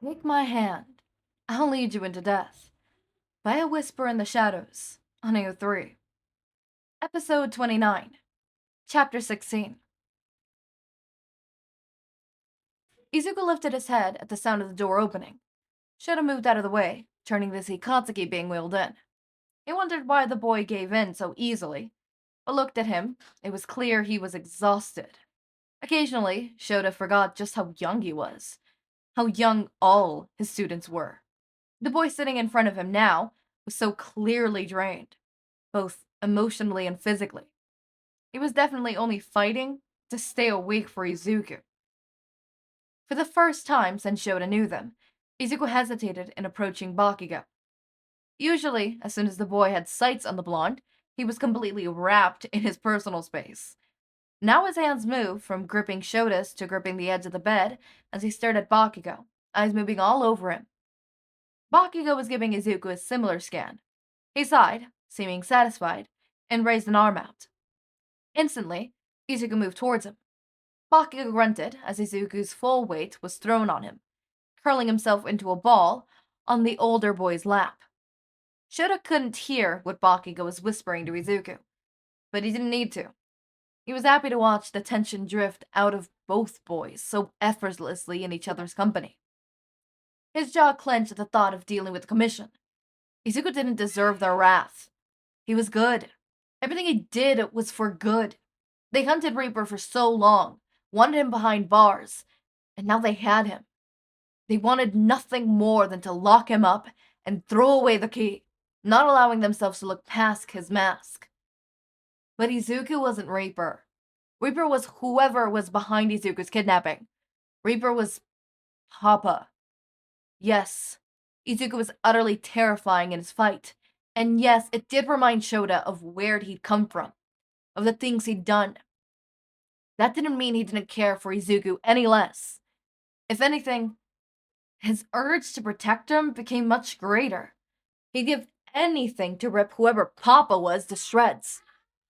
Take my hand. I'll lead you into death. By a whisper in the shadows. On AO3. Episode 29. Chapter 16. Izuku lifted his head at the sound of the door opening. Shouta moved out of the way, turning to see Katsuki being wheeled in. He wondered why the boy gave in so easily, but looked at him. It was clear he was exhausted. Occasionally, Shouta forgot just how young he was. How young all his students were. The boy sitting in front of him now was so clearly drained, both emotionally and physically. He was definitely only fighting to stay awake for Izuku. For the first time since Shouta knew them, Izuku hesitated in approaching Bakugou. Usually, as soon as the boy had sights on the blonde, he was completely wrapped in his personal space. Now his hands moved from gripping Shota's to gripping the edge of the bed as he stared at Bakugou, eyes moving all over him. Bakugou was giving Izuku a similar scan. He sighed, seeming satisfied, and raised an arm out. Instantly, Izuku moved towards him. Bakugou grunted as Izuku's full weight was thrown on him, curling himself into a ball on the older boy's lap. Shouta couldn't hear what Bakugou was whispering to Izuku, but he didn't need to. He was happy to watch the tension drift out of both boys so effortlessly in each other's company. His jaw clenched at the thought of dealing with the commission. Izuku didn't deserve their wrath. He was good. Everything he did was for good. They hunted Reaper for so long, wanted him behind bars, and now they had him. They wanted nothing more than to lock him up and throw away the key, not allowing themselves to look past his mask. But Izuku wasn't Reaper. Reaper was whoever was behind Izuku's kidnapping. Reaper was Papa. Yes, Izuku was utterly terrifying in his fight. And yes, it did remind Shouta of where he'd come from, of the things he'd done. That didn't mean he didn't care for Izuku any less. If anything, his urge to protect him became much greater. He'd give anything to rip whoever Papa was to shreds.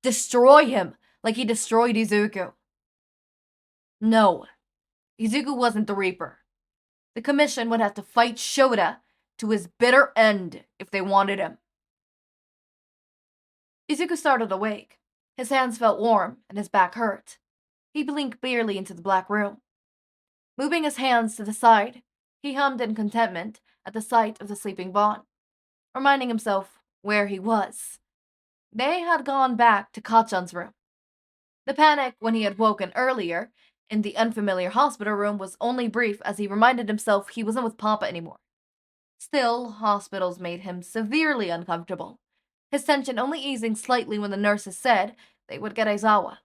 Destroy him like he destroyed Izuku. No, Izuku wasn't the Reaper. The commission would have to fight Shouta to his bitter end if they wanted him. Izuku started awake. His hands felt warm and his back hurt. He blinked blearily into the black room. Moving his hands to the side, he hummed in contentment at the sight of the sleeping Vaughn, reminding himself where he was. They had gone back to Kachan's room. The panic when he had woken earlier in the unfamiliar hospital room was only brief as he reminded himself he wasn't with Papa anymore. Still, hospitals made him severely uncomfortable, his tension only easing slightly when the nurses said they would get Aizawa.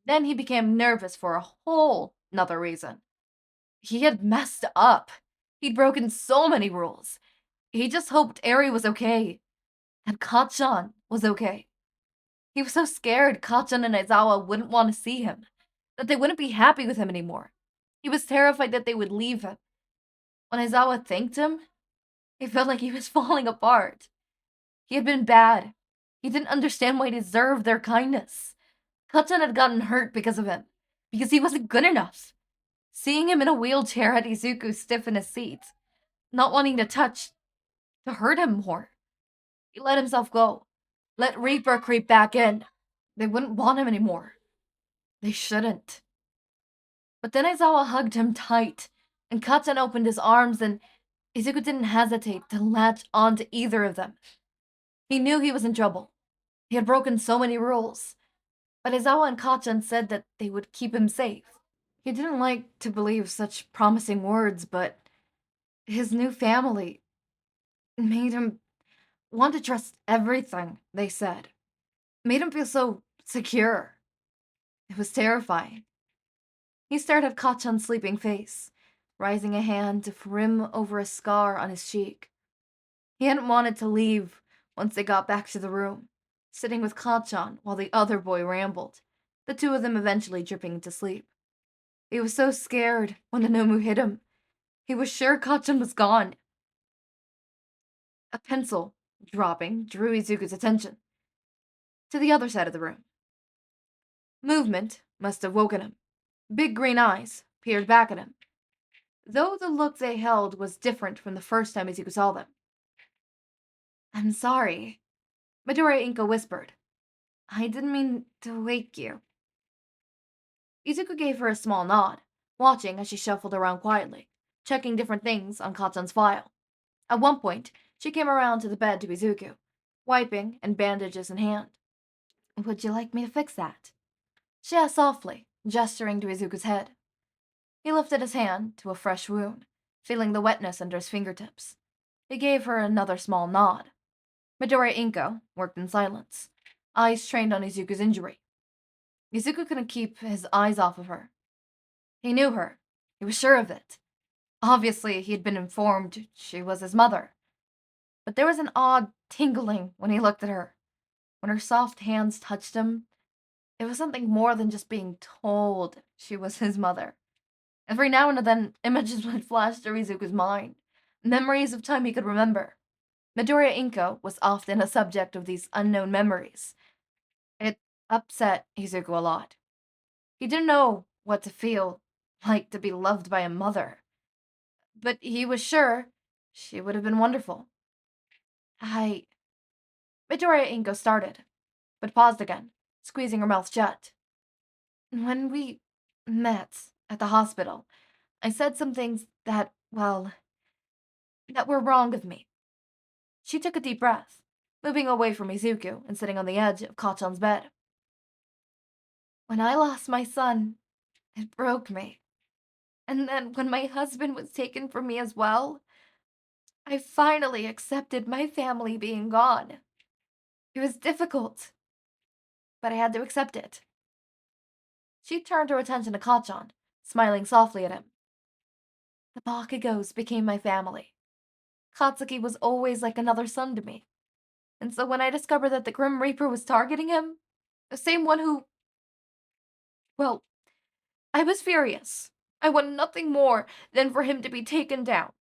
Then he became nervous for a whole nother reason. He had messed up. He'd broken so many rules. He just hoped Eri was okay. And Kachan was okay. He was so scared Kachan and Aizawa wouldn't want to see him, that they wouldn't be happy with him anymore. He was terrified that they would leave him. When Aizawa thanked him, it felt like he was falling apart. He had been bad. He didn't understand why he deserved their kindness. Kachan had gotten hurt because of him, because he wasn't good enough. Seeing him in a wheelchair had Izuku stiff in his seat, not wanting to touch, to hurt him more. He let himself go. Let Reaper creep back in. They wouldn't want him anymore. They shouldn't. But then Aizawa hugged him tight, and Kachan opened his arms, and Izuku didn't hesitate to latch on to either of them. He knew he was in trouble. He had broken so many rules. But Aizawa and Kachan said that they would keep him safe. He didn't like to believe such promising words, but his new family made him want to trust everything they said. Made him feel so secure. It was terrifying. He stared at Kachan's sleeping face, raising a hand to brim over a scar on his cheek. He hadn't wanted to leave once they got back to the room, sitting with Kachan while the other boy rambled, the two of them eventually dripping into sleep. He was so scared when the Nomu hit him. He was sure Kachan was gone. A pencil, dropping, drew Izuku's attention to the other side of the room. Movement must have woken him. Big green eyes peered back at him. though the look they held was different from the first time Izuku saw them. I'm sorry, Midoriya Inko whispered. I didn't mean to wake you. Izuku gave her a small nod, watching as she shuffled around quietly, checking different things on Kacchan's file. At one point, she came around to the bed to Izuku, wiping and bandages in hand. Would you like me to fix that? She asked softly, gesturing to Izuku's head. He lifted his hand to a fresh wound, feeling the wetness under his fingertips. He gave her another small nod. Midoriya Inko worked in silence, eyes trained on Izuku's injury. Izuku couldn't keep his eyes off of her. He knew her. He was sure of it. Obviously, he had been informed she was his mother. But there was an odd tingling when he looked at her. When her soft hands touched him, it was something more than just being told she was his mother. Every now and then, images would flash through Izuku's mind, memories of time he could remember. Midoriya Inko was often a subject of these unknown memories. It upset Izuku a lot. He didn't know what to feel like to be loved by a mother. But he was sure she would have been wonderful. Midoriya Inko started, but paused again, squeezing her mouth shut. When we met at the hospital, I said some things that, well, that were wrong of me. She took a deep breath, moving away from Izuku and sitting on the edge of Kacchan's bed. When I lost my son, it broke me. And then when my husband was taken from me as well, I finally accepted my family being gone. It was difficult, but I had to accept it. She turned her attention to Kacchan, smiling softly at him. The Bakugous became my family. Katsuki was always like another son to me. And so when I discovered that the Grim Reaper was targeting him, the same one who... Well, I was furious. I wanted nothing more than for him to be taken down.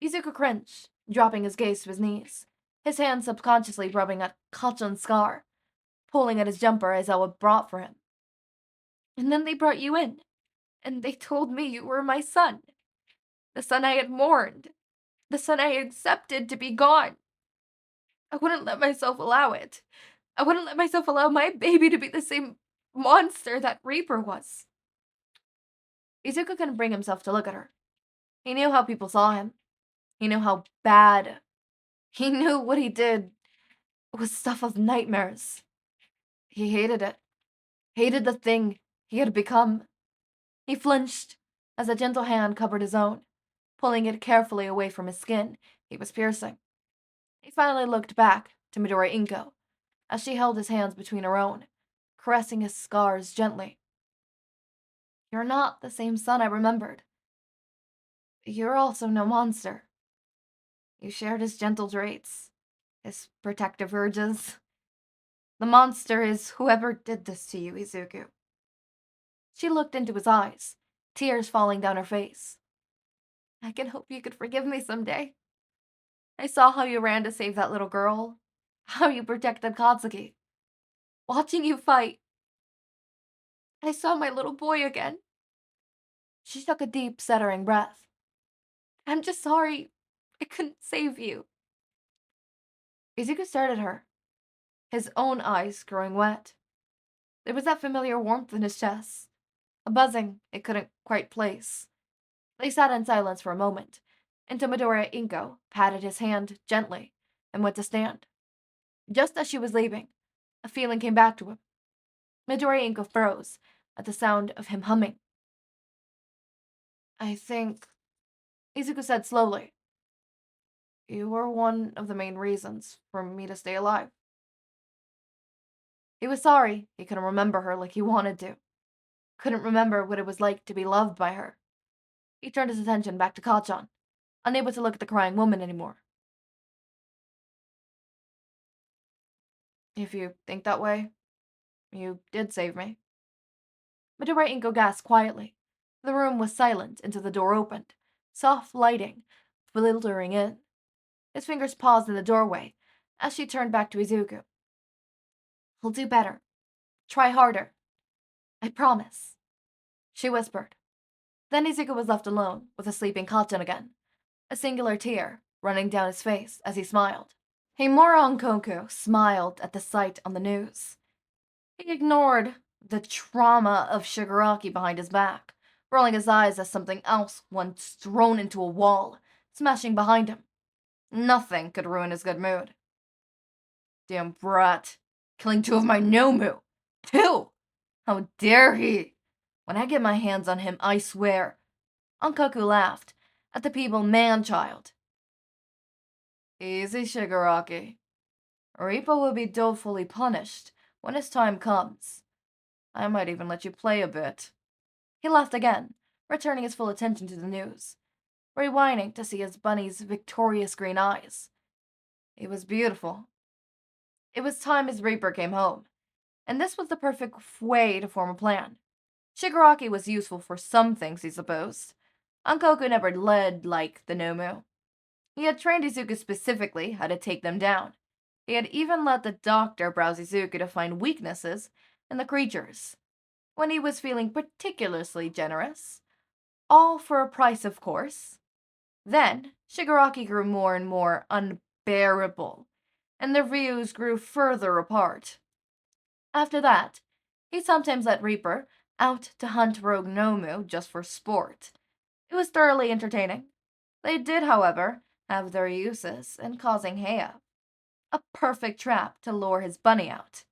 Izuku cringed, dropping his gaze to his knees, his hand subconsciously rubbing at Kacchan's scar, pulling at his jumper Aizawa brought for him. And then they brought you in, and they told me you were my son. The son I had mourned. The son I had accepted to be gone. I wouldn't let myself allow it. I wouldn't let myself allow my baby to be the same monster that Reaper was. Izuku couldn't bring himself to look at her. He knew how people saw him. He knew how bad. He knew what he did was stuff of nightmares. He hated it. Hated the thing he had become. He flinched as a gentle hand covered his own, pulling it carefully away from his skin he was piercing. He finally looked back to Midoriya Inko as she held his hands between her own, caressing his scars gently. You're not the same son I remembered. You're also no monster. You shared his gentle traits, his protective urges. The monster is whoever did this to you, Izuku. She looked into his eyes, tears falling down her face. I can hope you could forgive me someday. I saw how you ran to save that little girl, how you protected Katsuki. Watching you fight, I saw my little boy again. She took a deep, stuttering breath. I'm just sorry I couldn't save you. Izuku stared at her, his own eyes growing wet. There was that familiar warmth in his chest, a buzzing it couldn't quite place. They sat in silence for a moment, until Midoriya Inko patted his hand gently and went to stand. Just as she was leaving, a feeling came back to him. Midoriya Inko froze at the sound of him humming. I think, Izuku said slowly, you were one of the main reasons for me to stay alive. He was sorry he couldn't remember her like he wanted to. Couldn't remember what it was like to be loved by her. He turned his attention back to Kacchan, unable to look at the crying woman anymore. If you think that way, you did save me. Midoriya Inko gasped quietly. The room was silent until the door opened, soft lighting filtering in. His fingers paused in the doorway as she turned back to Izuku. He'll do better. Try harder. I promise, she whispered. Then Izuku was left alone with the sleeping Kacchan again, a singular tear running down his face as he smiled. Himura Onkoku smiled at the sight on the news. He ignored the trauma of Shigaraki behind his back, rolling his eyes as something else once thrown into a wall, smashing behind him. Nothing could ruin his good mood. Damn brat, killing 2 of my Nomu! 2! How dare he! When I get my hands on him, I swear. Onkoku laughed at the feeble man-child. Easy, Shigaraki. Reaper will be dolefully punished when his time comes. I might even let you play a bit. He laughed again, returning his full attention to the news, rewinding to see his bunny's victorious green eyes. It was beautiful. It was time his Reaper came home, and this was the perfect way to form a plan. Shigaraki was useful for some things, he supposed. Onkoku never led like the Nomu. He had trained Izuku specifically how to take them down. He had even let the doctor browse Izuku to find weaknesses in the creatures, when he was feeling particularly generous. All for a price, of course. Then, Shigaraki grew more and more unbearable, and their views grew further apart. After that, he sometimes let Reaper out to hunt rogue Nomu just for sport. It was thoroughly entertaining. They did, however, have their uses in causing Heia. A perfect trap to lure his bunny out.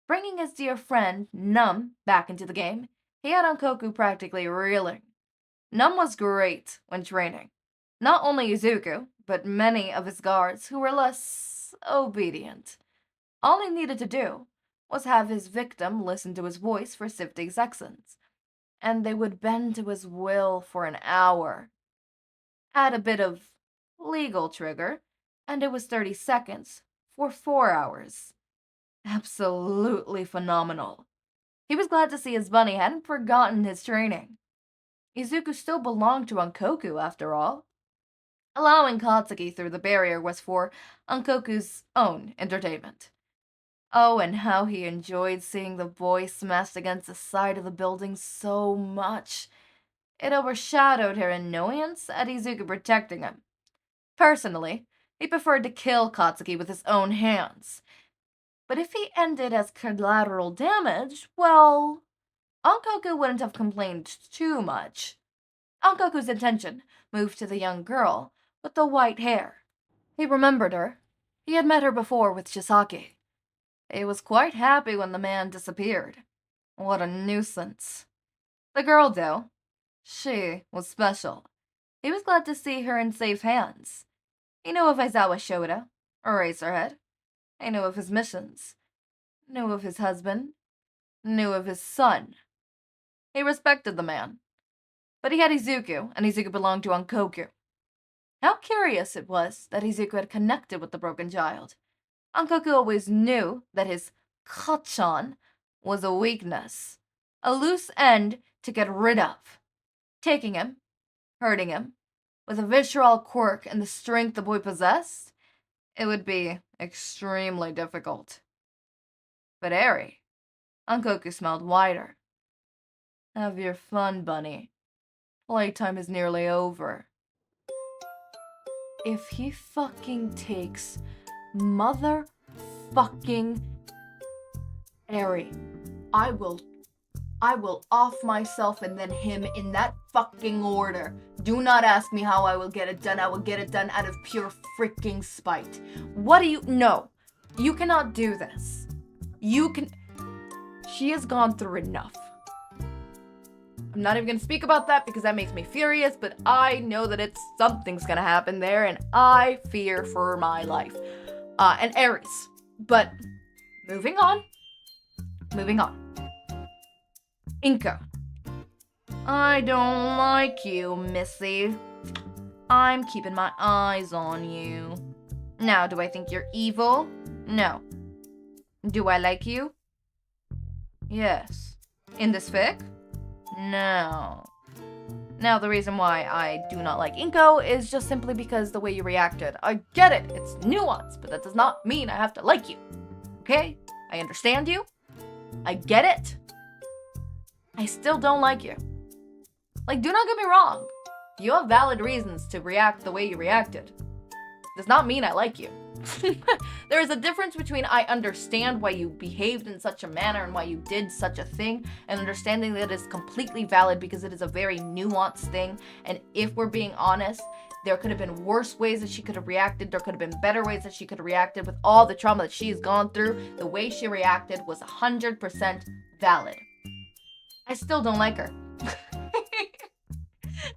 Bringing his dear friend, Num, back into the game, he had Onkoku practically reeling. Num was great when training. Not only Izuku, but many of his guards who were less obedient. All he needed to do was have his victim listen to his voice for 50 seconds, and they would bend to his will for an hour. Add a bit of legal trigger, and it was 30 seconds for 4 hours. Absolutely phenomenal. He was glad to see his bunny hadn't forgotten his training. Izuku still belonged to Onkoku, after all. Allowing Katsuki through the barrier was for Onkoku's own entertainment. Oh, and how he enjoyed seeing the boy smashed against the side of the building so much. It overshadowed her annoyance at Izuku protecting him. Personally, he preferred to kill Katsuki with his own hands. But if he ended as collateral damage, well, Onkoku wouldn't have complained too much. Onkoku's attention moved to the young girl with the white hair. He remembered her. He had met her before with Chisaki. He was quite happy when the man disappeared. What a nuisance. The girl, though, she was special. He was glad to see her in safe hands. He knew of Aizawa Shouta, Eraserhead. He knew of his missions. Knew of his husband. Knew of his son. He respected the man. But he had Izuku, and Izuku belonged to Onkoku. How curious it was that Izuku had connected with the broken child. Onkoku always knew that his Kacchan was a weakness, a loose end to get rid of. Taking him, hurting him, with a visceral quirk and the strength the boy possessed, it would be extremely difficult. But Eri, Onkoku smiled wider. Have your fun, bunny. Playtime is nearly over. If he fucking takes motherfucking Eri, I will off myself and then him in that fucking order. Do not ask me how I will get it done. I will get it done out of pure freaking spite. What do you... No. You cannot do this. You can... She has gone through enough. I'm not even going to speak about that because that makes me furious, but I know that something's going to happen there, and I fear for my life. And Aries. But, moving on. Inko. I don't like you, Missy. I'm keeping my eyes on you. Now, do I think you're evil? No. Do I like you? Yes. In this fic? No. Now, the reason why I do not like Inko is just simply because the way you reacted. I get it. It's nuanced, but that does not mean I have to like you. Okay? I understand you. I get it. I still don't like you. Like, do not get me wrong. You have valid reasons to react the way you reacted. Does not mean I like you. There is a difference between I understand why you behaved in such a manner and why you did such a thing, and understanding that it is completely valid because it is a very nuanced thing. And if we're being honest, there could have been worse ways that she could have reacted. There could have been better ways that she could have reacted with all the trauma that she has gone through. The way she reacted was 100% valid. I still don't like her.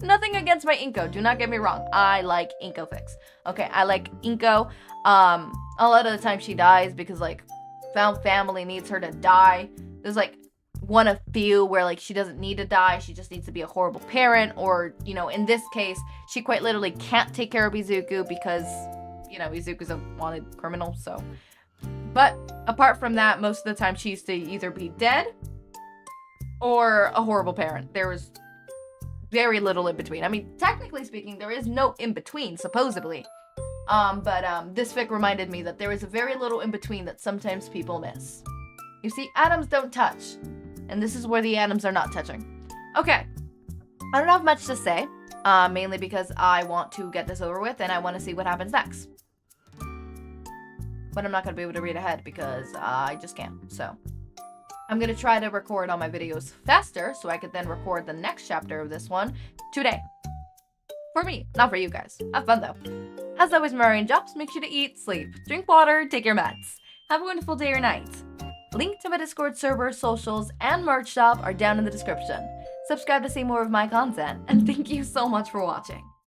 Nothing against my Inko, do not get me wrong. I like Inko Fix. Okay, I like Inko. A lot of the time she dies because, like, found family needs her to die. There's, like, one of few where, like, she doesn't need to die. She just needs to be a horrible parent. Or, you know, in this case, she quite literally can't take care of Izuku because, you know, Izuku's a wanted criminal, so. But apart from that, most of the time she used to either be dead or a horrible parent. There was very little in between. I mean, technically speaking, there is no in between, supposedly. But this fic reminded me that there is a very little in between that sometimes people miss. You see, atoms don't touch. And this is where the atoms are not touching. Okay. I don't have much to say. Mainly because I want to get this over with and I want to see what happens next. But I'm not going to be able to read ahead because I just can't. So I'm going to try to record all my videos faster so I could then record the next chapter of this one today. For me, not for you guys. Have fun though. As always, Marian Drops, make sure to eat, sleep, drink water, take your meds. Have a wonderful day or night. Link to my Discord server, socials, and merch shop are down in the description. Subscribe to see more of my content, and thank you so much for watching.